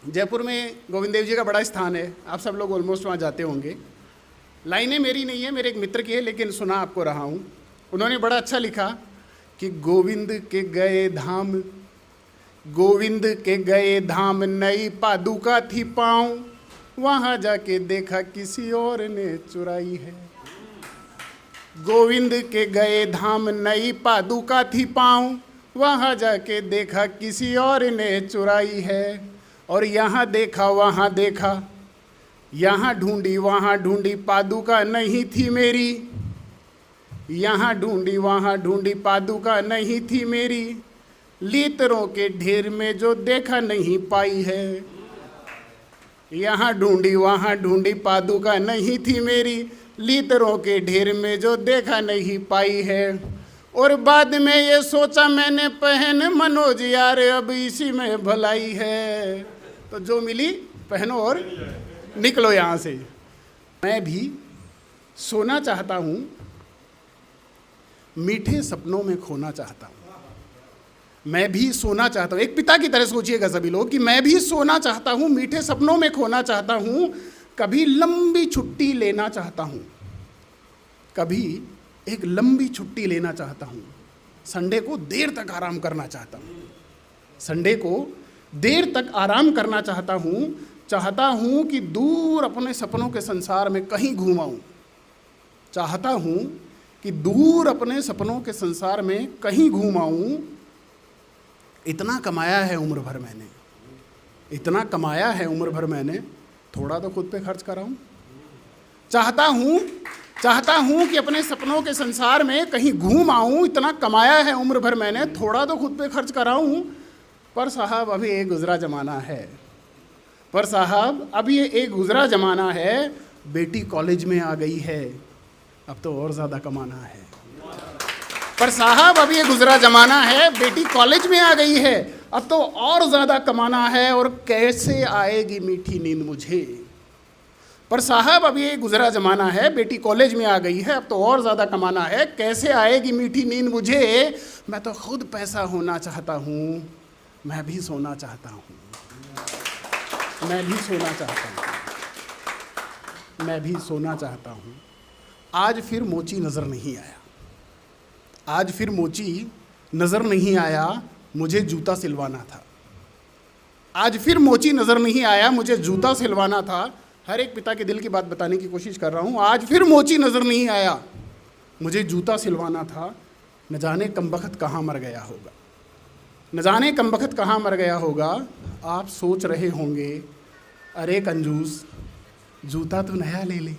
जयपुर में गोविंद देव जी का बड़ा स्थान है, आप सब लोग ऑलमोस्ट वहाँ जाते होंगे। लाइनें मेरी नहीं है, मेरे एक मित्र की है, लेकिन सुना आपको रहा हूँ। उन्होंने बड़ा अच्छा लिखा कि गोविंद के गए धाम, गोविंद के गए धाम, नई पादुका थी पाँव, वहाँ जाके देखा किसी और ने चुराई है। गोविंद के गए धाम, नई पादुका थी पाँव, वहाँ जाके देखा किसी और ने चुराई है। और यहाँ देखा वहाँ देखा, यहाँ ढूंढी वहाँ ढूंढी, पादुका नहीं थी मेरी। यहाँ ढूंढी वहाँ ढूंढी, पादुका नहीं थी मेरी। लीतरों के ढेर में जो देखा नहीं पाई है। यहाँ ढूंढी वहाँ ढूंढी, पादुका नहीं थी मेरी। लीतरों के ढेर में जो देखा नहीं पाई है। और बाद में ये सोचा मैंने, पहन मनोज यार, अब इसी में भलाई है। तो जो मिली पहनो और निकलो यहाँ से। मैं भी सोना चाहता हूँ, मीठे सपनों में खोना चाहता हूँ। मैं भी सोना चाहता हूँ, एक पिता की तरह सोचिएगा सभी लोग कि मैं भी सोना चाहता हूँ, मीठे सपनों में खोना चाहता हूँ। कभी लंबी छुट्टी लेना चाहता हूँ, कभी एक लंबी छुट्टी लेना चाहता हूँ। संडे को देर तक आराम करना चाहता हूँ, संडे को देर तक आराम करना चाहता हूँ कि दूर अपने सपनों के संसार में कहीं घूमाऊँ। चाहता हूँ कि दूर अपने सपनों के संसार में कहीं घूमाऊँ। इतना कमाया है उम्र भर मैंने, इतना कमाया है उम्र भर मैंने, थोड़ा तो खुद पे खर्च कराऊँ। चाहता हूँ कि अपने सपनों के संसार में कहीं घूम आऊँ। इतना कमाया है उम्र भर मैंने, थोड़ा तो खुद पे खर्च कराऊँ। पर साहब अभी एक गुजरा ज़माना है, पर साहब अभी एक गुजरा ज़माना है। बेटी कॉलेज में आ गई है, अब तो और ज़्यादा कमाना है। पर साहब अभी ये गुजरा ज़माना है, बेटी कॉलेज में आ गई है, अब तो और ज़्यादा कमाना है। और कैसे आएगी मीठी नींद मुझे। पर साहब अभी ये गुजरा ज़माना है, बेटी कॉलेज में आ गई है, अब तो और ज़्यादा कमाना है। कैसे आएगी मीठी नींद मुझे। मैं तो खुद पैसा होना चाहता हूँ, मैं भी सोना चाहता हूँ, मैं भी सोना चाहता हूँ, मैं भी सोना चाहता हूँ। आज फिर मोची नज़र नहीं आया, आज फिर मोची नज़र नहीं आया, मुझे जूता सिलवाना था। आज फिर मोची नज़र नहीं आया, मुझे जूता सिलवाना था। हर एक पिता के दिल की बात बताने की कोशिश कर रहा हूँ। आज फिर मोची नज़र नहीं आया, मुझे जूता सिलवाना था। न जाने कमबख्त कहाँ मर गया होगा, न जाने कमबख्त कहाँ मर गया होगा। आप सोच रहे होंगे, अरे कंजूस जूता तो नया ले ले।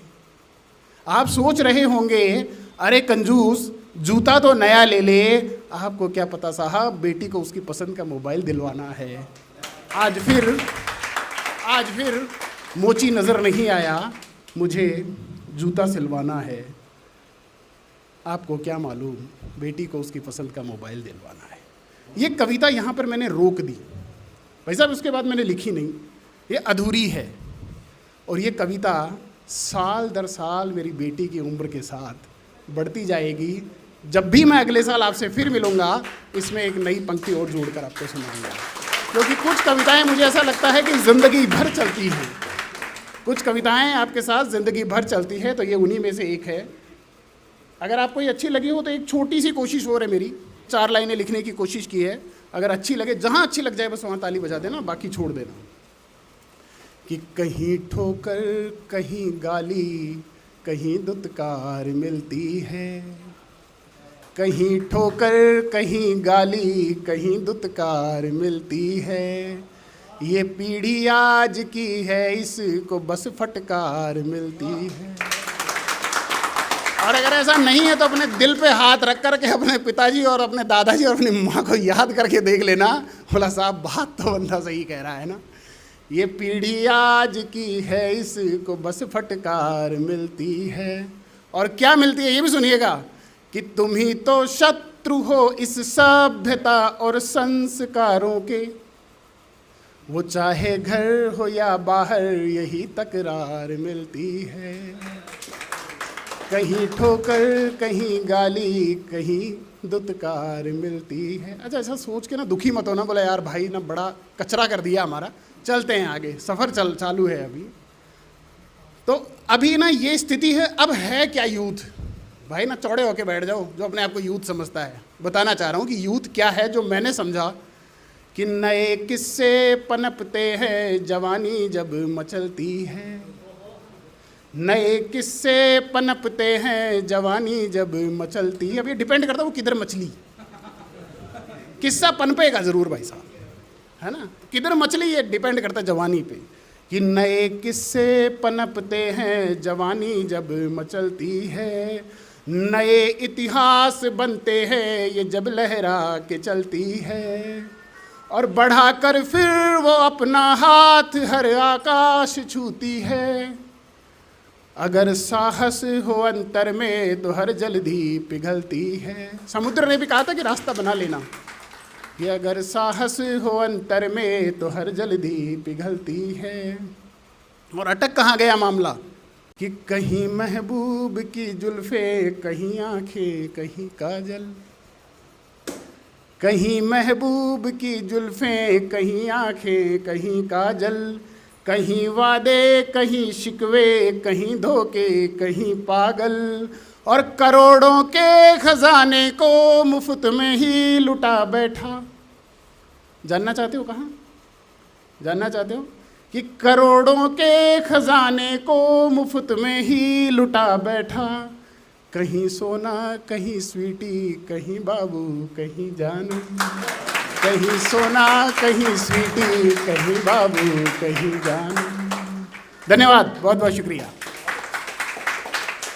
आप सोच रहे होंगे, अरे कंजूस जूता तो नया ले ले। आपको क्या पता साहब, बेटी को उसकी पसंद का मोबाइल दिलवाना है। आज फिर मोची नज़र नहीं आया, मुझे जूता सिलवाना है। आपको क्या मालूम, बेटी को उसकी पसंद का मोबाइल दिलवाना है। ये कविता यहाँ पर मैंने रोक दी भाई साहब, उसके बाद मैंने लिखी नहीं, ये अधूरी है। और ये कविता साल दर साल मेरी बेटी की उम्र के साथ बढ़ती जाएगी। जब भी मैं अगले साल आपसे फिर मिलूँगा, इसमें एक नई पंक्ति और जोड़कर आपको सुनाऊंगा। क्योंकि कुछ कविताएं मुझे ऐसा लगता है कि ज़िंदगी भर चलती हैं, कुछ कविताएं आपके साथ ज़िंदगी भर चलती है, तो ये उन्हीं में से एक है। अगर आपको ये अच्छी लगी हो तो एक छोटी सी कोशिश और है मेरी, 4 लाइनें लिखने की कोशिश की है। अगर अच्छी लगे, जहाँ अच्छी लग जाए बस वहाँ ताली बजा देना, बाकी छोड़ देना। कि कहीं ठोकर कहीं गाली, कहीं दुत्कार मिलती है। कहीं ठोकर कहीं गाली, कहीं दुत्कार मिलती है। ये पीढ़ी आज की है, इसको बस फटकार मिलती है। और अगर ऐसा नहीं है तो अपने दिल पे हाथ रख करके अपने पिताजी और अपने दादाजी और अपनी माँ को याद करके देख लेना। बोला साहब बात तो बंदा सही कह रहा है ना। ये पीढ़ी आज की है, इसको बस फटकार मिलती है। और क्या मिलती है ये भी सुनिएगा, कि तुम ही तो शत्रु हो इस सभ्यता और संस्कारों के। वो चाहे घर हो या बाहर, यही तकरार मिलती है। कहीं ठोकर कहीं गाली, कहीं दुत्कार मिलती है। अच्छा ऐसा सोच के ना दुखी मत होना, बोला यार भाई ना बड़ा कचरा कर दिया हमारा, चलते हैं आगे, सफ़र चालू है अभी। तो अभी ना ये स्थिति है। अब है क्या यूथ? भाई ना चौड़े होके बैठ जाओ जो अपने आप को यूथ समझता है। बताना चाह रहा हूँ कि यूथ क्या है, जो मैंने समझा कि नए किस्से पनपते हैं जवानी जब मचलती है। नए किस्से पनपते हैं जवानी जब मचलती है। अब ये डिपेंड करता है वो किधर मछली, किस्सा पनपेगा ज़रूर भाई साहब, है ना। किधर मछली ये डिपेंड करता है जवानी पे, कि नए किस्से पनपते हैं जवानी जब मचलती है। नए इतिहास बनते हैं ये जब लहरा के चलती है। और बढ़ा कर फिर वो अपना हाथ हर आकाश छूती है। अगर साहस हो अंतर में तो हर जल्दी पिघलती है। समुद्र ने भी कहा था कि रास्ता बना लेना, कि अगर साहस हो अंतर में तो हर जल्दी पिघलती है। और अटक कहाँ गया मामला, कि कहीं महबूब की जुल्फे, कहीं आंखें, कहीं काजल। कहीं महबूब की जुल्फें, कहीं आंखें, कहीं काजल। कहीं वादे, कहीं शिकवे, कहीं धोखे, कहीं पागल। और करोड़ों के खजाने को मुफ्त में ही लुटा बैठा। जानना चाहते हो कहाँ? जानना चाहते हो कि करोड़ों के खजाने को मुफ्त में ही लुटा बैठा। कहीं सोना, कहीं स्वीटी, कहीं बाबू, कहीं जानू। कहीं सोना, कहीं स्वीटी, कहीं बाबू, कहीं जानू। धन्यवाद, बहुत बहुत शुक्रिया।